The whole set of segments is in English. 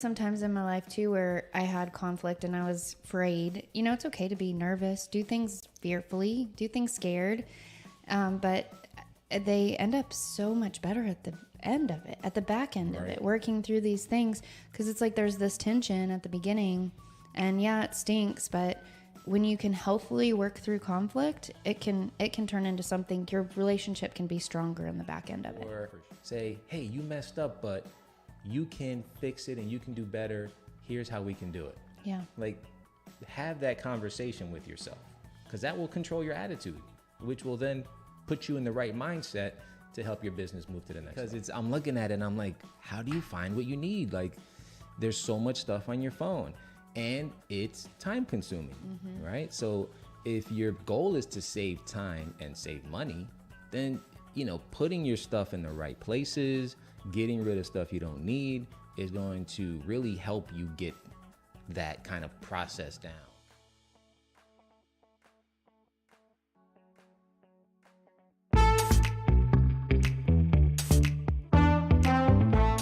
Sometimes in my life too where I had conflict and I was afraid. You know, it's okay to be nervous, do things fearfully, do things scared, but they end up so much better at the end of it, at the back end of it, working through these things, because it's like there's this tension at the beginning, and yeah, it stinks, but when you can healthfully work through conflict, it can turn into something. Your relationship can be stronger in the back end of it. Or say, hey, you messed up, but you can fix it and you can do better. Here's how we can do it. Yeah. Like, have that conversation with yourself, because that will control your attitude, which will then put you in the right mindset to help your business move to the next level. Because I'm looking at it and I'm like, how do you find what you need? Like, there's so much stuff on your phone and it's time consuming, right? So if your goal is to save time and save money, then, you know, putting your stuff in the right places, getting rid of stuff you don't need is going to really help you get that kind of process down.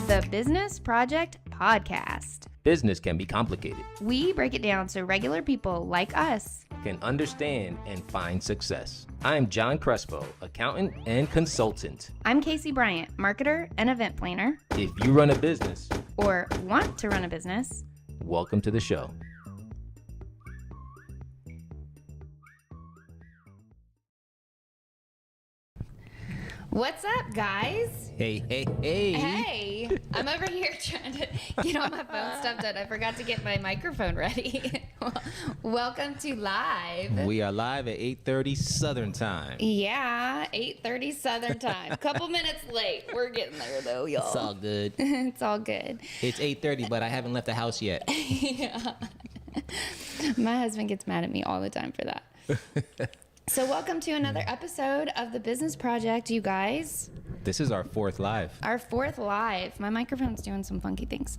The Business Project Podcast. Business can be complicated. We break it down so regular people like us Can understand and find success. I'm John Crespo, accountant and consultant. I'm Kacie Bryant, marketer and event planner. If you run a business or want to run a business, welcome to the show. what's up, guys? Hey. Hey, I'm over here trying to get all my phone stuff done. I forgot to get my microphone ready. Welcome to live. We are live at 8:30 Southern Time. Yeah, 8:30 Southern Time. A couple minutes late. We're getting there though, y'all. It's all good. It's all good. It's 8:30, but I haven't left the house yet. Yeah. My husband gets mad at me all the time for that. So welcome to another episode of The Business Project, you guys. This is our fourth live. Our fourth live. My microphone's doing some funky things.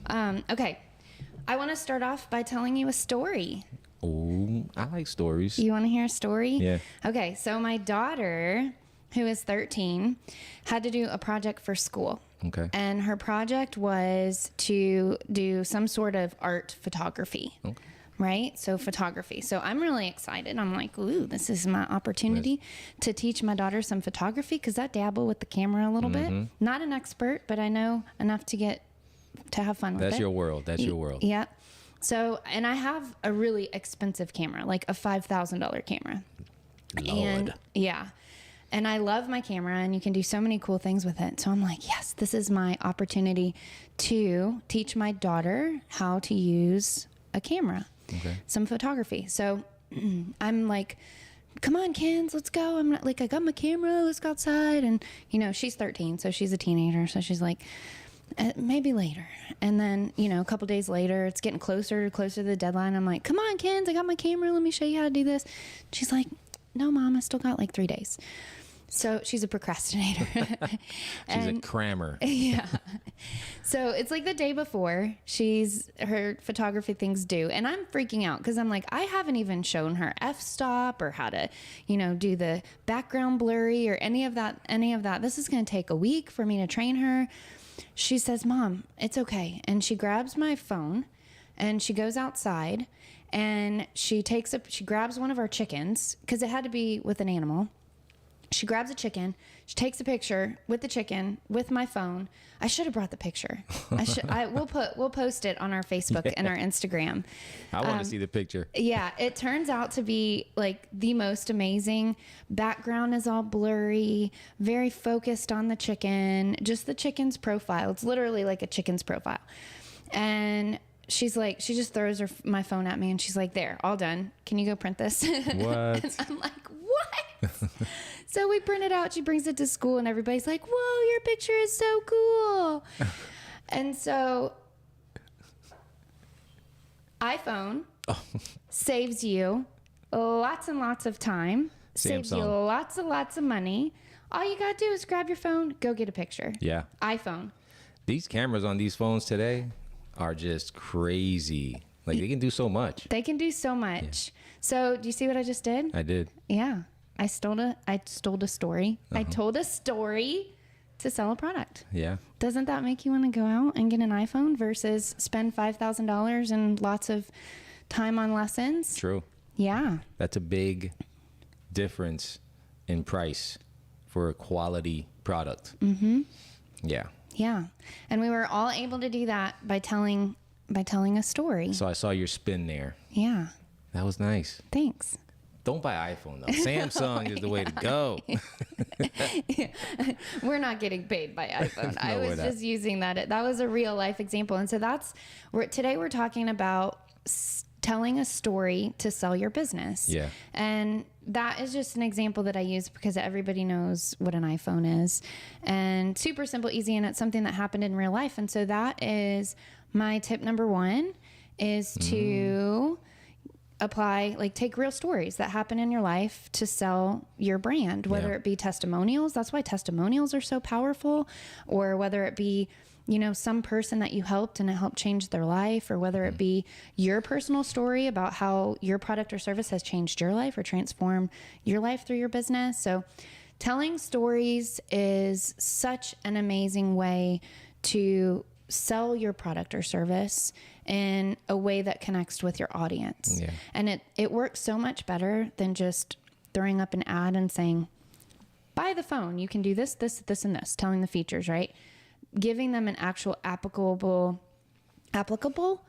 Okay. I want to start off by telling you a story. Oh, I like stories. You want to hear a story? Yeah. Okay. So my daughter, who is 13, had to do a project for school. Okay. And her project was to do some sort of art photography. Okay. Right? So photography. So I'm really excited. I'm like, ooh, this is my opportunity to teach my daughter some photography, because I dabble with the camera a little bit. Not an expert, but I know enough to have fun with it. That's your world. That's your world. Yeah. So, and I have a really expensive camera, like a $5,000 camera. Lord. And yeah. And I love my camera, and you can do so many cool things with it. So I'm like, yes, this is my opportunity to teach my daughter how to use a camera. Okay. Some photography. So I'm like, come on, Kens, let's go. I'm not like, I got my camera, let's go outside. And, you know, she's 13, so she's a teenager. So she's like, maybe later. And then, you know, a couple days later, it's getting closer to the deadline. I'm like, come on, Kens, I got my camera. Let me show you how to do this. She's like, no, Mom, I still got like 3 days. So she's a procrastinator. She's a crammer. Yeah. So it's like the day before her photography things due. And I'm freaking out because I'm like, I haven't even shown her f-stop or how to, you know, do the background blurry or any of that. This is going to take a week for me to train her. She says, Mom, it's okay. And she grabs my phone and she goes outside and she grabs one of our chickens, because it had to be with an animal. She grabs a chicken. She takes a picture with the chicken with my phone. I should have brought the picture. We'll post it on our Facebook and our Instagram. I want to see the picture. Yeah, it turns out to be like the most amazing. Background is all blurry, very focused on the chicken, just the chicken's profile. It's literally like a chicken's profile. And she's like, she just throws my phone at me and she's like, there, all done. Can you go print this? What? And I'm like, what? So we print it out. She brings it to school and everybody's like, whoa, your picture is so cool. And so iPhone saves you lots and lots of time, saves you lots and lots of money. All you got to do is grab your phone, go get a picture. Yeah. iPhone. These cameras on these phones today are just crazy. Like, they can do so much. They can do so much. Yeah. So do you see what I just did? I did. Yeah. I stole a story. I told a story to sell a product. Yeah. Doesn't that make you want to go out and get an iPhone versus spend $5,000 and lots of time on lessons? True. Yeah. That's a big difference in price for a quality product. Mm-hmm. Yeah. Yeah. And we were all able to do that by telling a story. So I saw your spin there. Yeah. That was nice. Thanks. Don't buy iPhone though. Samsung is the way to go. We're not getting paid by iPhone. I No, was just using that. That was a real life example. And so today we're talking about telling a story to sell your business. Yeah. And that is just an example that I use because everybody knows what an iPhone is, and super simple, easy. And it's something that happened in real life. And so that is my tip number one, is to apply, like, take real stories that happen in your life to sell your brand, whether it be testimonials. That's why testimonials are so powerful, or whether it be, you know, some person that you helped and it helped change their life, or whether it be your personal story about how your product or service has changed your life or transformed your life through your business. So telling stories is such an amazing way to sell your product or service in a way that connects with your audience. Yeah. And it works so much better than just throwing up an ad and saying, buy the phone, you can do this, this, this, and this, telling the features, right? Giving them an actual applicable, relatable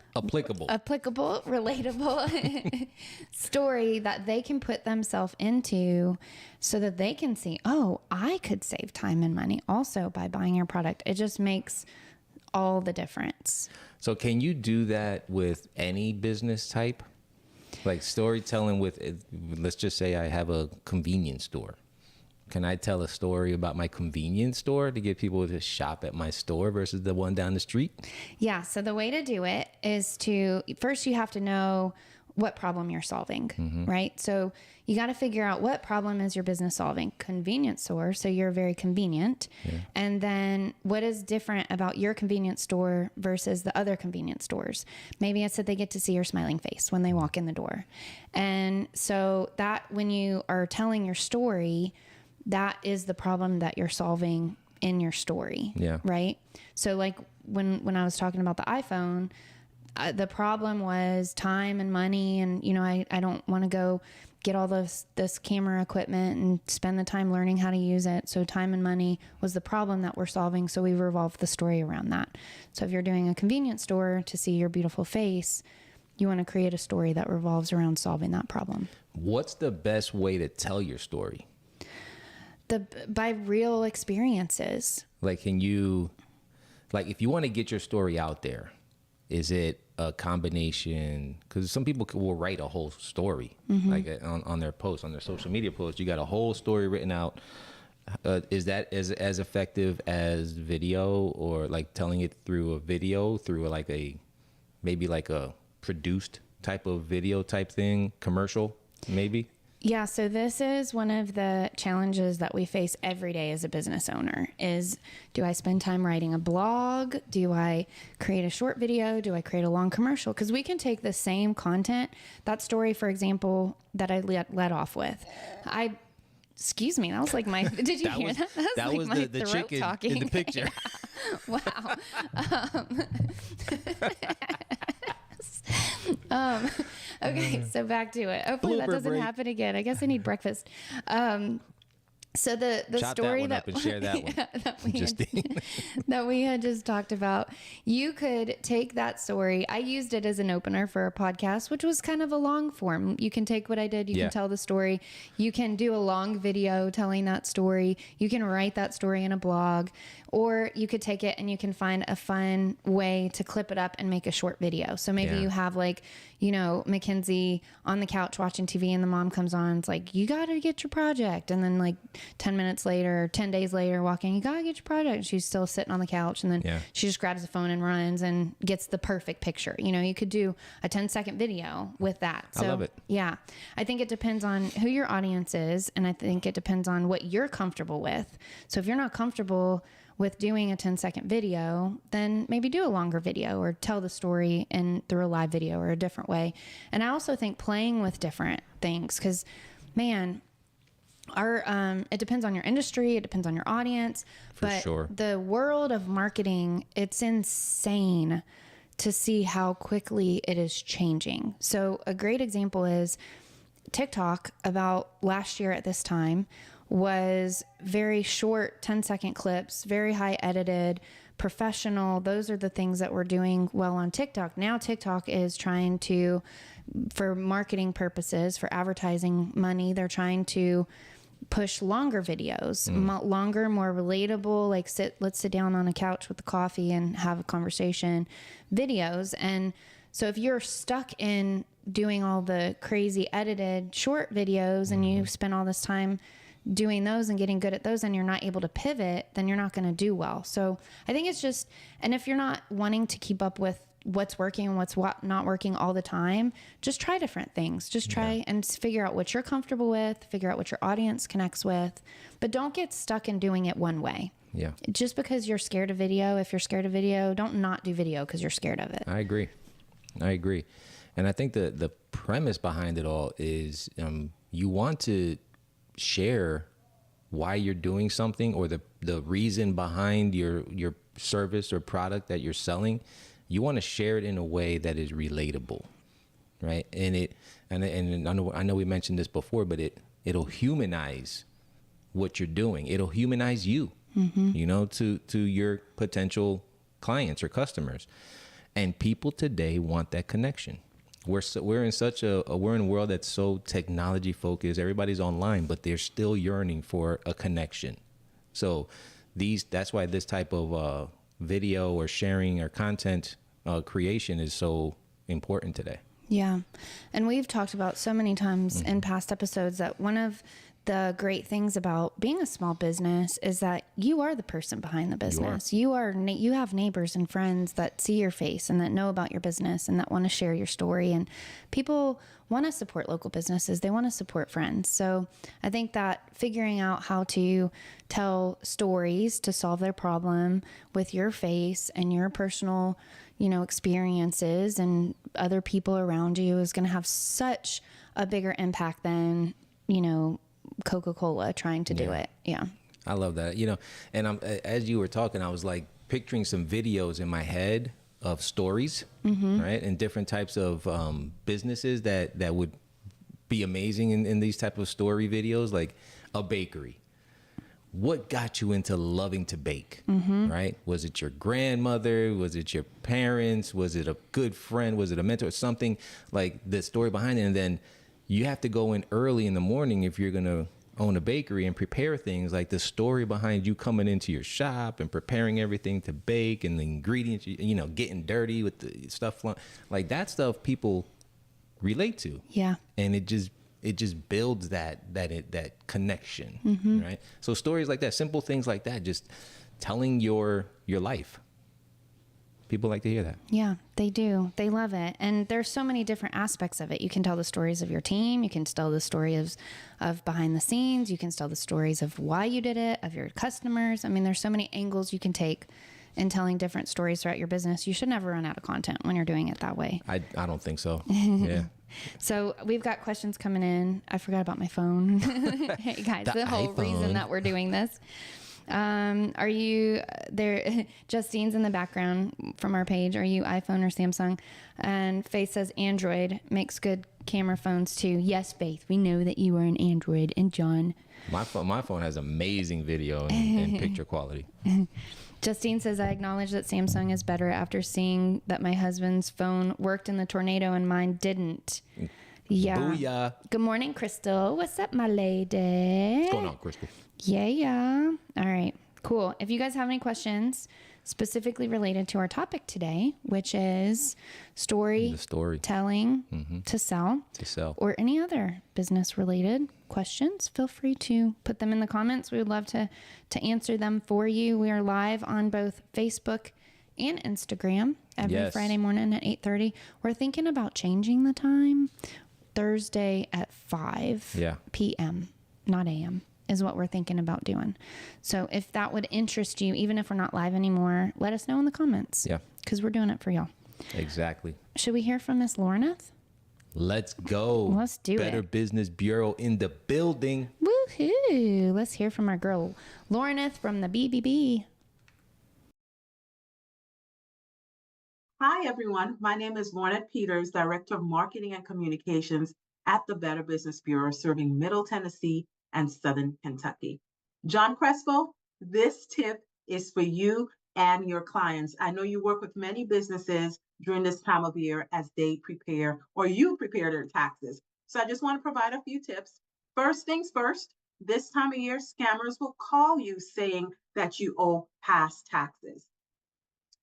story that they can put themselves into, so that they can see, oh, I could save time and money also by buying your product. It just makes all the difference. So can you do that with any business type? Like storytelling with, let's just say I have a convenience store. Can I tell a story about my convenience store to get people to shop at my store versus the one down the street? Yeah. So the way to do it is first you have to know what problem you're solving, right? So you got to figure out what problem is your business solving. Convenience store, so you're very convenient. Yeah. And then what is different about your convenience store versus the other convenience stores? Maybe it's that they get to see your smiling face when they walk in the door. And so that when you are telling your story, that is the problem that you're solving in your story. Yeah. Right. So like when I was talking about the iPhone, the problem was time and money. And, you know, I don't want to go get all this camera equipment and spend the time learning how to use it. So time and money was the problem that we're solving. So we revolved the story around that. So if you're doing a convenience store to see your beautiful face, you want to create a story that revolves around solving that problem. What's the best way to tell your story? By real experiences. Like, if you want to get your story out there, is it a combination? Because some people will write a whole story, like on their posts, on their social media posts. You got a whole story written out. Is that as effective as video, or like telling it through a video, through maybe a produced type of video type thing, commercial, maybe? Yeah, so this is one of the challenges that we face every day as a business owner is, do I spend time writing a blog? Do I create a short video? Do I create a long commercial? Because we can take the same content, that story, for example, that I led off with. Excuse me, that was like my, did you hear that? That was like the chicken talking in the picture. Wow. Okay, so back to it. Hopefully that doesn't happen again. I guess I need breakfast. So the Chop story that one up and share that one. That we had just talked about, you could take that story. I used it as an opener for a podcast, which was kind of a long form. You can take what I did. You can tell the story. You can do a long video telling that story. You can write that story in a blog, or you could take it and you can find a fun way to clip it up and make a short video. So maybe you have Mackenzie on the couch watching TV and the mom comes on. It's like, you got to get your project. And then 10 minutes later, 10 days later, walking, you got to get your project. And she's still sitting on the couch. And then she just grabs the phone and runs and gets the perfect picture. You could do a 10-second video with that. So, I love it. Yeah. I think it depends on who your audience is. And I think it depends on what you're comfortable with. So if you're not comfortable with doing a 10-second video, then maybe do a longer video or tell the story through a live video or a different way. And I also think playing with different things, because, man, It depends on your industry, it depends on your audience, but sure. the world of marketing, it's insane to see how quickly it is changing. So a great example is TikTok. About last year at this time was very short 10-second clips, very high edited, professional. Those are the things that we're doing well on TikTok. Now TikTok is trying to, for marketing purposes, for advertising money, they're trying to push longer videos, longer, more relatable, like let's sit down on a couch with the coffee and have a conversation videos. And so if you're stuck in doing all the crazy edited short videos and you spend all this time doing those and getting good at those and you're not able to pivot, then you're not going to do well. So I think it's just, and if you're not wanting to keep up with what's working and what's not working all the time, just try different things. Just try and figure out what you're comfortable with, figure out what your audience connects with, but don't get stuck in doing it one way. Yeah. Just because you're scared of video, if you're scared of video, don't not do video because you're scared of it. I agree. And I think the premise behind it all is you want to share why you're doing something or the reason behind your service or product that you're selling. You want to share it in a way that is relatable, right? And I know we mentioned this before, but it'll humanize what you're doing. It'll humanize you, to your potential clients or customers. And people today want that connection. We're in a world that's so technology focused. Everybody's online, but they're still yearning for a connection. So that's why this type of video or sharing or content creation is so important today. Yeah. And we've talked about so many times in past episodes that one of the great things about being a small business is that you are the person behind the business. You have neighbors and friends that see your face and that know about your business and that want to share your story. And people want to support local businesses. They want to support friends. So I think that figuring out how to tell stories to solve their problem with your face and your personal, experiences and other people around you is going to have such a bigger impact than, Coca-Cola trying to do it. Yeah. I love that. And as you were talking, I was like picturing some videos in my head of stories, right? And different types of businesses that would be amazing in these type of story videos, like a bakery. What got you into loving to bake, right? Was it your grandmother? Was it your parents? Was it a good friend? Was it a mentor? Something like the story behind it. And then you have to go in early in the morning if you're going to own a bakery and prepare things, like the story behind you coming into your shop and preparing everything to bake and the ingredients, getting dirty with the stuff. Like that stuff people relate to. Yeah. And it just builds that connection, right? So stories like that, simple things like that, just telling your life. People like to hear that. Yeah, they do. They love it. And there's so many different aspects of it. You can tell the stories of your team. You can tell the story of behind the scenes. You can tell the stories of why you did it, of your customers. I mean, there's so many angles you can take in telling different stories throughout your business. You should never run out of content when you're doing it that way. I don't think so. Yeah. So we've got questions coming in. I forgot about my phone. Hey guys, the whole iPhone. reason that we're doing this. Are you there? Justine's in the background from our page. Are you iPhone or Samsung? And Faith says Android makes good camera phones too. Yes, Faith, we know that you are an Android. And John, my phone has amazing video and picture quality. Justine says, I acknowledge that Samsung is better after seeing that my husband's phone worked in the tornado and mine didn't. Yeah. Booyah. Good morning, Crystal. What's up, my lady? What's going on, Crystal? Yeah. All right. Cool. If you guys have any questions specifically related to our topic today, which is storytelling to sell, or any other business related questions, feel free to put them in the comments. We would love to answer them for you. We are live on both Facebook and Instagram every Friday morning at 8:30. We're thinking about changing the time. Thursday at 5 p.m., not a.m., is what we're thinking about doing. So if that would interest you, even if we're not live anymore, let us know in the comments. Yeah. Because we're doing it for y'all. Exactly. Should we hear from Miss Lornath? Let's go. Let's do Better it. Business Bureau in the building. Woohoo! Woohoo! Let's hear from our girl, Laureneth from the BBB. Hi, everyone. My name is Lorna Peters, Director of Marketing and Communications at the Better Business Bureau, serving Middle Tennessee and Southern Kentucky. John Crespo, this tip is for you and your clients. I know you work with many businesses during this time of year as they prepare or you prepare their taxes. So I just want to provide a few tips. First things first, this time of year, scammers will call you saying that you owe past taxes.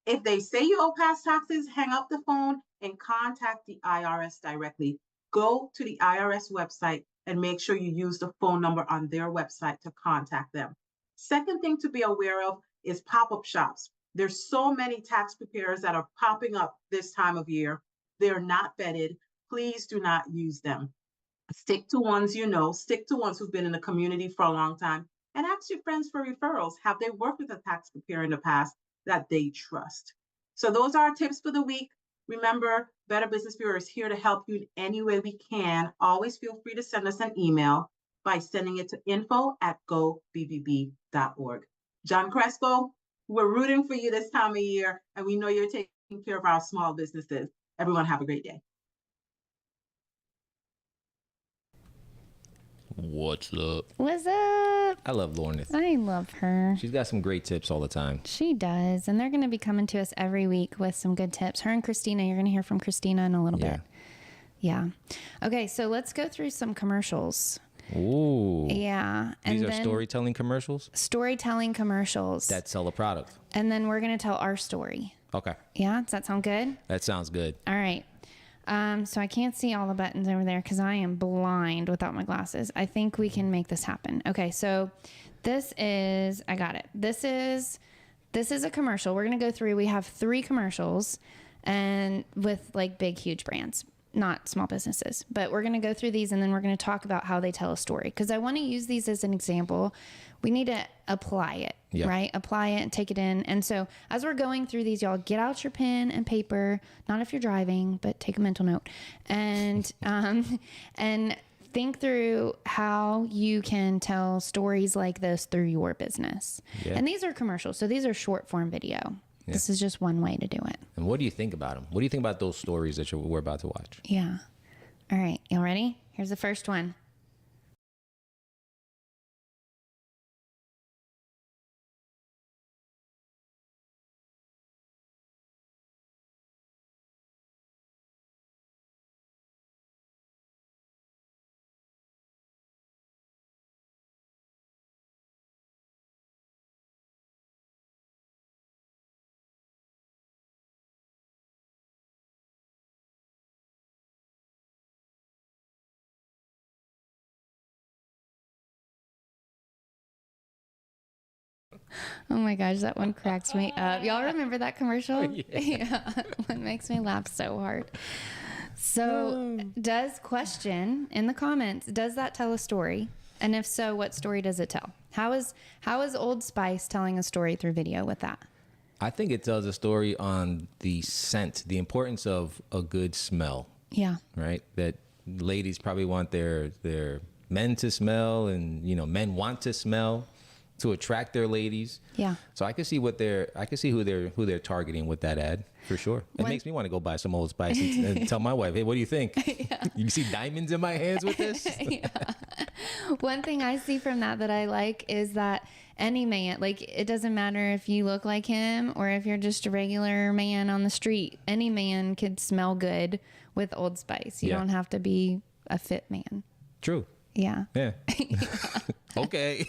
If they say you owe past taxes, hang up the phone and contact the IRS directly. Go to the IRS website and make sure you use the phone number on their website to contact them. Second thing to be aware of is pop-up shops. There's so many tax preparers that are popping up this time of year. They're not vetted. Please do not use them. Stick to ones you know, stick to ones who've been in the community for a long time, and ask your friends for referrals. Have they worked with a tax preparer in the past that they trust? So those are our tips for the week. Remember, Better Business Bureau is here to help you in any way we can. Always feel free to send us an email by sending it to info@gobbb.org. John Crespo, we're rooting for you this time of year, and we know you're taking care of our small businesses. Everyone have a great day. What's up? What's up? I love Laureneth. I love her. She's got some great tips all the time. She does. And they're going to be coming to us every week with some good tips. Her and Christina, you're going to hear from Christina in a little bit. Yeah. Okay, so let's go through some commercials. Ooh. Yeah. These are storytelling commercials? Storytelling commercials. That sell a product. And then we're going to tell our story. Okay. Yeah? Does that sound good? That sounds good. All right. So I can't see all the buttons over there because I am blind without my glasses. I think we can make this happen. Okay, so I got it. This is a commercial. We're going to go through. We have 3 commercials and with like big, huge brands, not small businesses. But we're going to go through these and then we're going to talk about how they tell a story because I want to use these as an example. We need to apply it, right? Apply it and take it in. And so as we're going through these, y'all get out your pen and paper, not if you're driving, but take a mental note and think through how you can tell stories like this through your business. Yeah. And these are commercials. So these are short form video. Yeah. This is just one way to do it. And what do you think about them? What do you think about those stories that we're about to watch? Yeah. All right. Y'all ready? Here's the first one. Oh my gosh, that one cracks me up. Y'all remember that commercial? Yeah. It makes me laugh so hard. So question in the comments, does that tell a story? And if so, what story does it tell? How is Old Spice telling a story through video with that? I think it tells a story on the scent, the importance of a good smell. Yeah. Right? That ladies probably want their men to smell and, men want to smell to attract their ladies. Yeah. So I can see who they're targeting with that ad for sure. It makes me want to go buy some Old Spice and tell my wife, hey, what do you think? Yeah. You see diamonds in my hands with this? Yeah. One thing I see from that I like is that any man, like it doesn't matter if you look like him or if you're just a regular man on the street, any man could smell good with Old Spice. You don't have to be a fit man. True. Yeah. Yeah. Okay.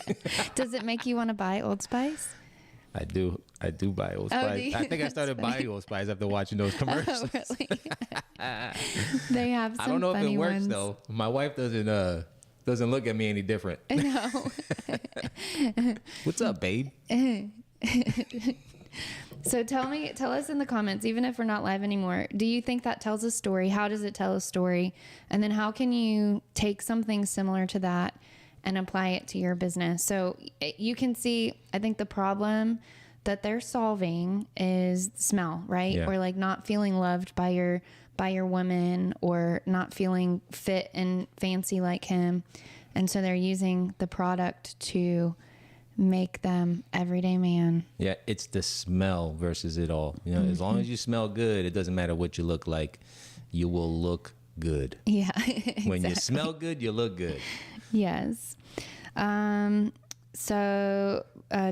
Does it make you want to buy Old Spice? I do buy Old Spice. I think I started buying Old Spice after watching those commercials. Oh, really? They have some funny ones. I don't know if it works though. My wife doesn't look at me any different. No. What's up, babe? So tell us in the comments, even if we're not live anymore, do you think that tells a story? How does it tell a story? And then how can you take something similar to that and apply it to your business? So you can see, I think the problem that they're solving is smell, right? Yeah. Or like not feeling loved by your woman or not feeling fit and fancy like him. And so they're using the product to make them everyday man. Yeah, it's the smell versus it all. You know, as long as you smell good, it doesn't matter what you look like. You will look good. Yeah. Exactly. When you smell good, you look good. Yes. So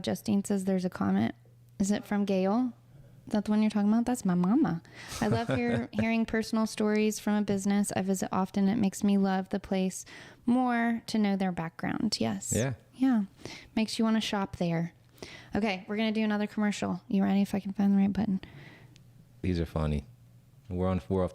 Justine says there's a comment. Is it from Gail? Is that the one you're talking about? That's my mama. I love hearing personal stories from a business I visit often. It makes me love the place more to know their background. Yes. Yeah. Yeah. Makes you want to shop there. Okay, we're going to do another commercial. You ready if I can find the right button? These are funny. We're off.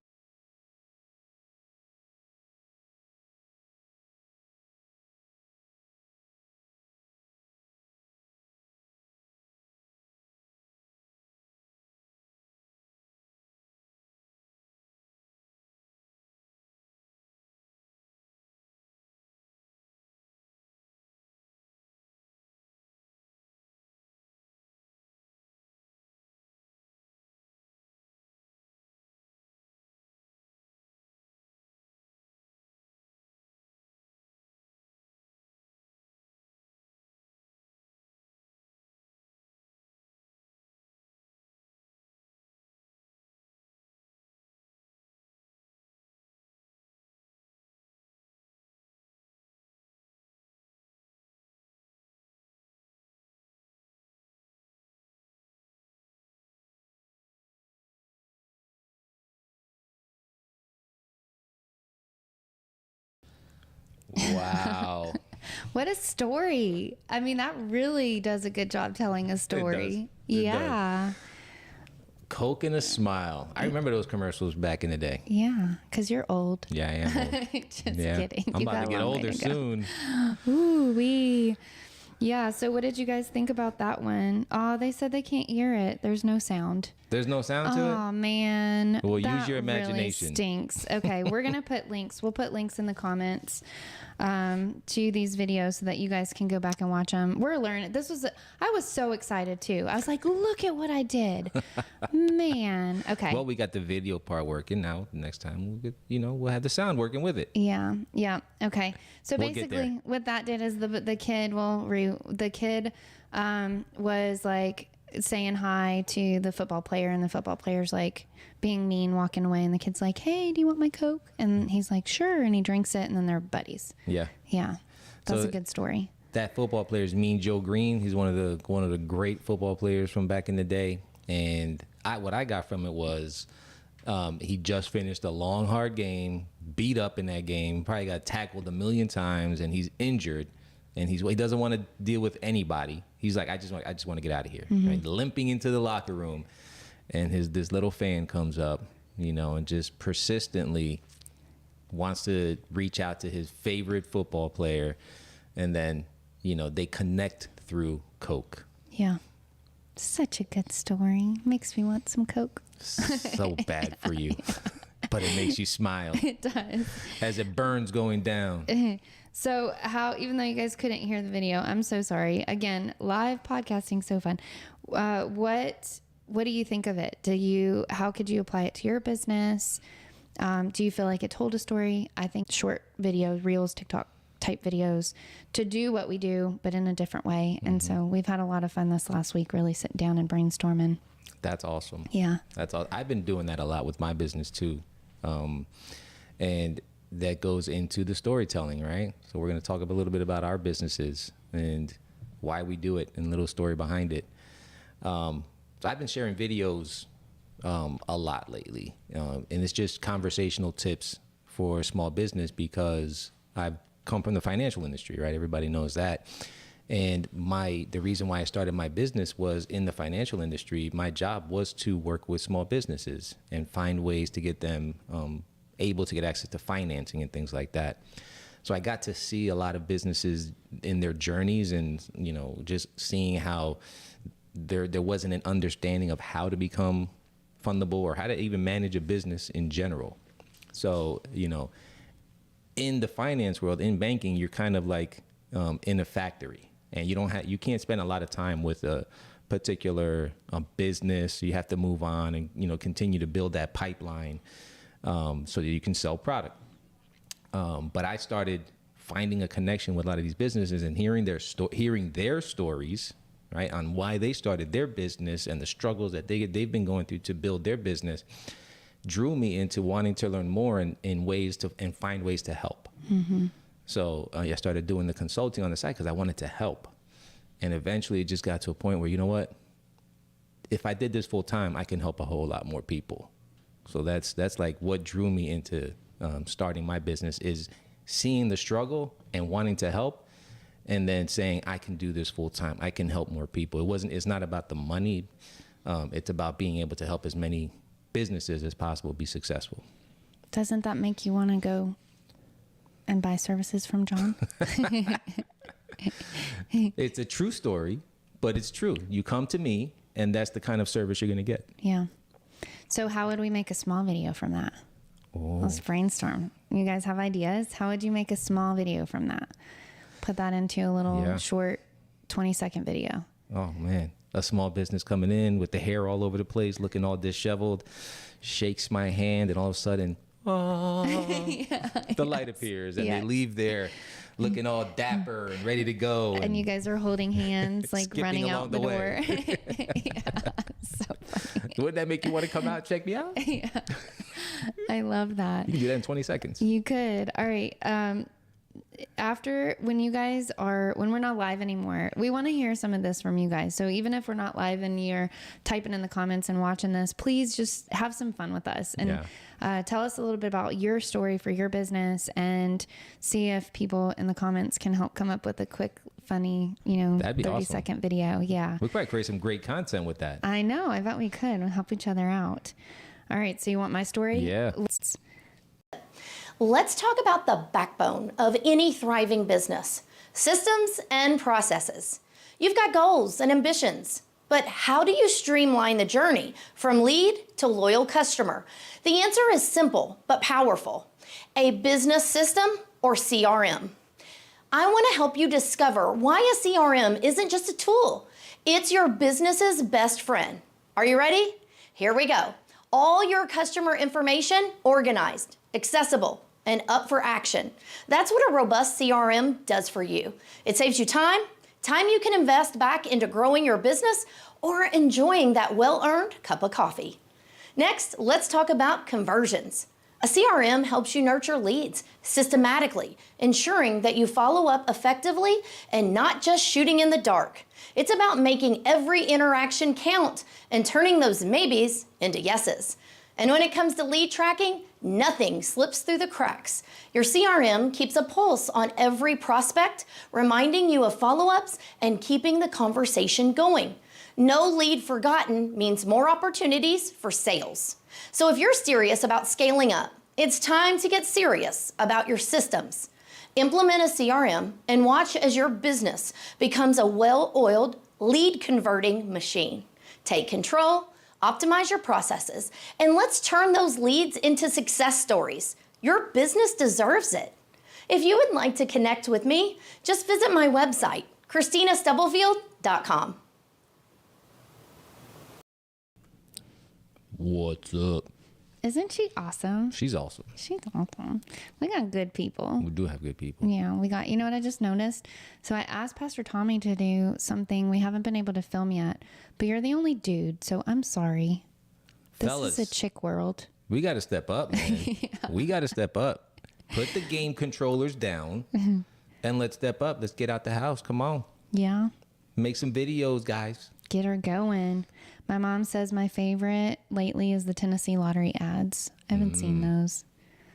Wow. What a story. I mean, that really does a good job telling a story. It Yeah. does. Coke and a smile. I remember those commercials back in the day. Yeah, because you're old. Yeah, I am old. Just Yeah. kidding. I'm You about got to a get long way older to go. soon. Ooh, wee. Yeah, so what did you guys think about that one? Oh, they said they can't hear it. There's no sound. There's no sound to Oh, man. Well, use That your imagination. Really stinks. Okay, we're going to put links. We'll put links in the comments to these videos so that you guys can go back and watch them. We're learning. I was so excited too. I was like, look at what I did. Man. Okay. Well, we got the video part working now. Next time we'll have the sound working with it. Yeah. Yeah. Okay. So We'll get basically there. what that did is the kid was like saying hi to the football player, and the football player's like being mean, walking away, and the kid's like, hey, do you want my Coke? And he's like, sure. And he drinks it, and then they're buddies. Yeah. Yeah. That's So a good story. That football player is Mean Joe Green. He's one of the great football players from back in the day. And what I got from it was he just finished a long, hard game, beat up in that game, probably got tackled a million times, and he's injured. And he doesn't want to deal with anybody. He's like, I just want to get out of here. Right? Limping into the locker room, and this little fan comes up, and just persistently wants to reach out to his favorite football player, and then they connect through Coke. Yeah. Such a good story. Makes me want some Coke. So bad for you, but it makes you smile It does. as it burns going down. So even though you guys couldn't hear the video, I'm so sorry. Again, live podcasting, so fun. What do you think of it? How could you apply it to your business? Do you feel like it told a story? I think short videos, reels, TikTok type videos to do what we do, but in a different way. And so we've had a lot of fun this last week, really sitting down and brainstorming. That's awesome. Yeah. That's all. I've been doing that a lot with my business too. And that goes into the storytelling, right? So we're going to talk a little bit about our businesses and why we do it and a little story behind it. So I've been sharing videos a lot lately. And it's just conversational tips for small business because I've come from the financial industry, right? Everybody knows that. And the reason why I started my business was in the financial industry. My job was to work with small businesses and find ways to get them able to get access to financing and things like that. So I got to see a lot of businesses in their journeys and, just seeing how there wasn't an understanding of how to become fundable or how to even manage a business in general. So, in the finance world, in banking, you're kind of like in a factory, and you can't spend a lot of time with a particular business. You have to move on and continue to build that pipeline so that you can sell product. But I started finding a connection with a lot of these businesses and hearing their stories, right, on why they started their business and the struggles that they've been going through to build their business, drew me into wanting to learn more and find ways to help. Mm-hmm. So I started doing the consulting on the side because I wanted to help. And eventually it just got to a point where, you know what, if I did this full time, I can help a whole lot more people. So that's like what drew me into starting my business, is seeing the struggle and wanting to help, and then saying, I can do this full time. I can help more people. It's not about the money. It's about being able to help as many businesses as possible be successful. Doesn't that make you want to go and buy services from John? It's a true story, but it's true. You come to me, and that's the kind of service you're going to get. Yeah. So how would we make a small video from that? Oh. Let's brainstorm. You guys have ideas? How would you make a small video from that? Put that into a little short 20-second video. Oh, man. A small business coming in with the hair all over the place, looking all disheveled, shakes my hand, and all of a sudden, the light appears, and they leave there looking all dapper and ready to go. And you guys are holding hands, like running out the door. So funny. Wouldn't that make you want to come out, check me out? Yeah. I love that. You can do that in 20 seconds. You could. All right. When we're not live anymore, we want to hear some of this from you guys. So even if we're not live and you're typing in the comments and watching this, please just have some fun with us and tell us a little bit about your story for your business, and see if people in the comments can help come up with a quick, funny, 30-second video. Yeah. We could probably create some great content with that. I know. I bet we could. We'll help each other out. All right. So you want my story? Yeah. Let's talk about the backbone of any thriving business: systems and processes. You've got goals and ambitions, but how do you streamline the journey from lead to loyal customer? The answer is simple but powerful: a business system, or CRM. I want to help you discover why a CRM isn't just a tool. It's your business's best friend. Are you ready? Here we go. All your customer information organized, accessible, and up for action. That's what a robust CRM does for you. It saves you time you can invest back into growing your business or enjoying that well-earned cup of coffee. Next, let's talk about conversions. A CRM helps you nurture leads systematically, ensuring that you follow up effectively and not just shooting in the dark. It's about making every interaction count and turning those maybes into yeses. And when it comes to lead tracking, nothing slips through the cracks. Your CRM keeps a pulse on every prospect, reminding you of follow-ups and keeping the conversation going. No lead forgotten means more opportunities for sales. So if you're serious about scaling up, it's time to get serious about your systems. Implement a CRM and watch as your business becomes a well-oiled lead converting machine. Take control, optimize your processes, and let's turn those leads into success stories. Your business deserves it. If you would like to connect with me, just visit my website, ChristinaStubblefield.com. What's up? Isn't she awesome? She's awesome. She's awesome. We got good people. We do have good people. Yeah, we got, you know what I just noticed? So I asked Pastor Tommy to do something we haven't been able to film yet, but you're the only dude, so I'm sorry. Fellas, this is a chick world. We got to step up, man. Yeah. We got to step up. Put the game controllers down and let's step up. Let's get out the house. Come on. Yeah. Make some videos, guys. Get her going. My mom says my favorite lately is the Tennessee lottery ads. I haven't seen those.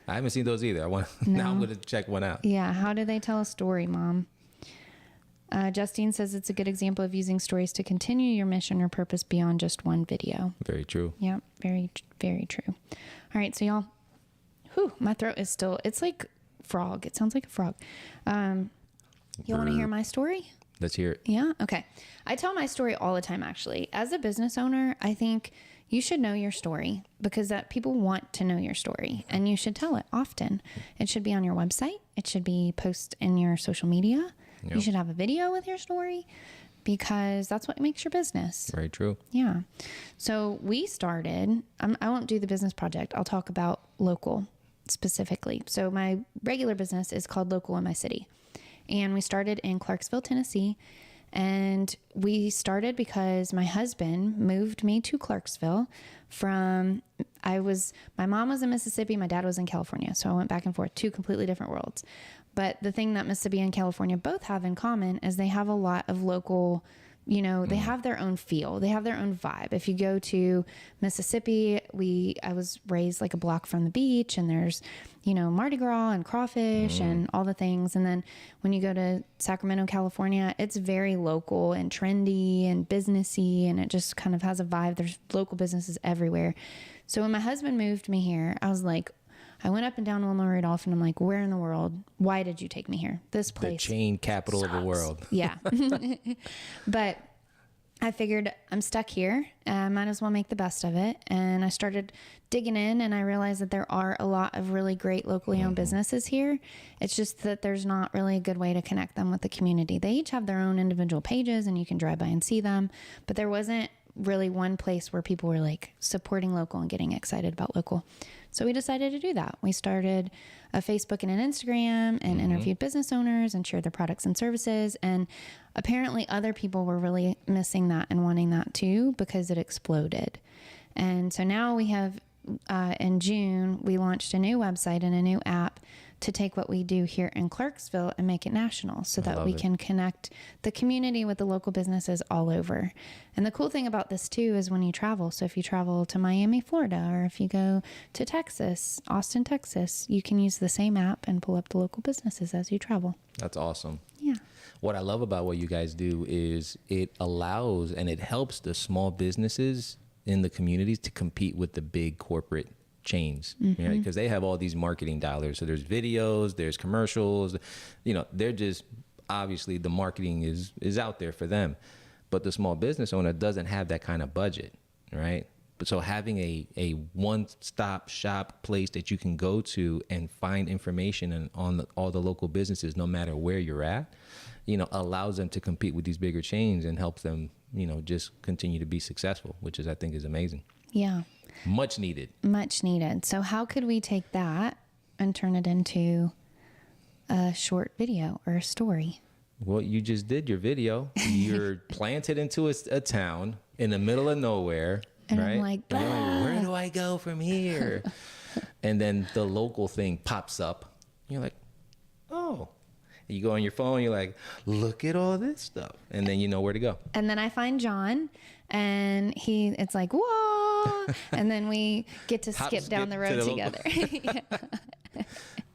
I haven't seen those either. Now I'm going to check one out. Yeah. How do they tell a story, Mom? Justine says it's a good example of using stories to continue your mission or purpose beyond just one video. Very true. Yeah. Very, very true. All right. So y'all, my throat is still, it's like frog. It sounds like a frog. You want to hear my story? Let's hear it. Yeah. Okay. I tell my story all the time, actually. As a business owner, I think you should know your story because that people want to know your story and you should tell it often. It should be on your website. It should be posted in your social media. Yep. You should have a video with your story because that's what makes your business. Very true. Yeah. So we started, I won't do the business project. I'll talk about local. specifically. So my regular business is called Local in My City. And we started in Clarksville, Tennessee. And we started because my husband moved me to Clarksville from, my mom was in Mississippi, my dad was in California. So I went back and forth, two completely different worlds. But the thing that Mississippi and California both have in common is they have a lot of local, they have their own feel. They have their own vibe. If you go to Mississippi, I was raised like a block from the beach, and there's, Mardi Gras and crawfish and all the things. And then when you go to Sacramento, California, it's very local and trendy and businessy, and it just kind of has a vibe. There's local businesses everywhere. So when my husband moved me here, I went up and down Wilma Rudolph, and I'm like, where in the world? Why did you take me here? This place. The chain capital sucks. of the world. Yeah. But I figured I'm stuck here. I might as well make the best of it. And I started digging in, and I realized that there are a lot of really great locally owned businesses here. It's just that there's not really a good way to connect them with the community. They each have their own individual pages, and you can drive by and see them. But there wasn't really one place where people were like supporting local and getting excited about local. So we decided to do that. We started a Facebook and an Instagram and interviewed business owners and shared their products and services. And apparently other people were really missing that and wanting that too, because it exploded. And so now we have, in June, we launched a new website and a new app to take what we do here in Clarksville and make it national, so that we can connect the community with the local businesses all over. And the cool thing about this too is when you travel. So if you travel to Miami, Florida, or if you go to Texas, Austin, Texas, you can use the same app and pull up the local businesses as you travel. That's awesome. Yeah. What I love about what you guys do is it allows and it helps the small businesses in the communities to compete with the big corporate chains, because they have all these marketing dollars. So there's videos, there's commercials, they're just, obviously the marketing is out there for them, but the small business owner doesn't have that kind of budget, right? But so having a one-stop shop place that you can go to and find information on all the local businesses, no matter where you're at, allows them to compete with these bigger chains and helps them, just continue to be successful, which I think is amazing. Yeah. Much needed. Much needed. So how could we take that and turn it into a short video or a story? Well, you just did your video. You're planted into a town in the middle of nowhere, and right? I'm like, and you're like, where do I go from here? And then the local thing pops up. You're like, oh. You go on your phone, you're like, look at all this stuff. And then you know where to go. And then I find John, and it's like, whoa. And then we get to skip down the road together. Yeah.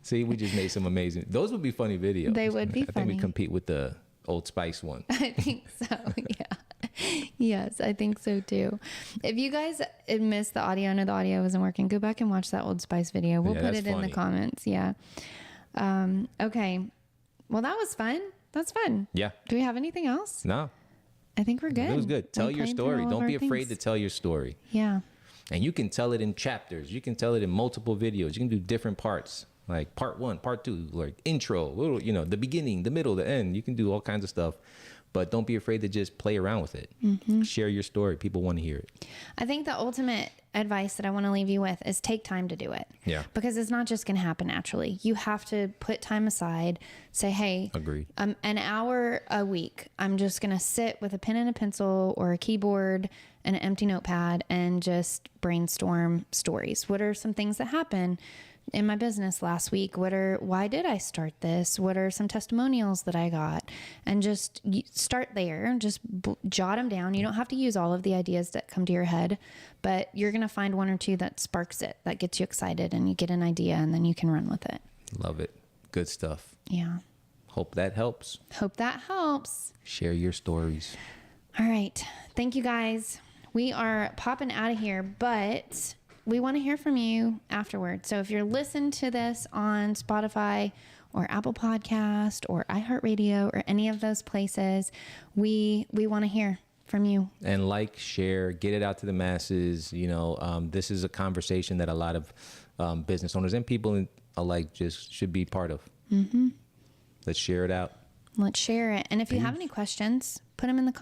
See, we just made some amazing, those would be funny videos. They would be funny. I think we compete with the Old Spice one. I think so, yeah. Yes, I think so too. If you guys missed the audio, I know the audio wasn't working, go back and watch that Old Spice video. We'll put it in the comments. Yeah. Okay. Well, that was fun. That's fun. Yeah. Do we have anything else? No. I think we're good. It was good. Tell your story. Don't be afraid to tell your story. Yeah. And you can tell it in chapters. You can tell it in multiple videos. You can do different parts, like part 1, part 2, like intro, the beginning, the middle, the end. You can do all kinds of stuff. But don't be afraid to just play around with it. Share your story. People want to hear it. I think the ultimate advice that I want to leave you with is take time to do it. Yeah. Because it's not just going to happen naturally. You have to put time aside, say, hey, agreed. An hour a week, I'm just going to sit with a pen and a pencil or a keyboard and an empty notepad and just brainstorm stories. What are some things that happen in my business last week? Why did I start this? What are some testimonials that I got? And just start there, just jot them down. You don't have to use all of the ideas that come to your head, but you're going to find one or two that sparks it, that gets you excited, and you get an idea, and then you can run with it. Love it. Good stuff. Yeah. Hope that helps. Hope that helps. Share your stories. All right. Thank you, guys. We are popping out of here, but we want to hear from you afterwards. So if you're listening to this on Spotify or Apple Podcast or iHeartRadio or any of those places, we want to hear from you. And share, get it out to the masses. This is a conversation that a lot of business owners and people alike just should be part of. Let's share it out. Let's share it. And if you have any questions, put them in the comments.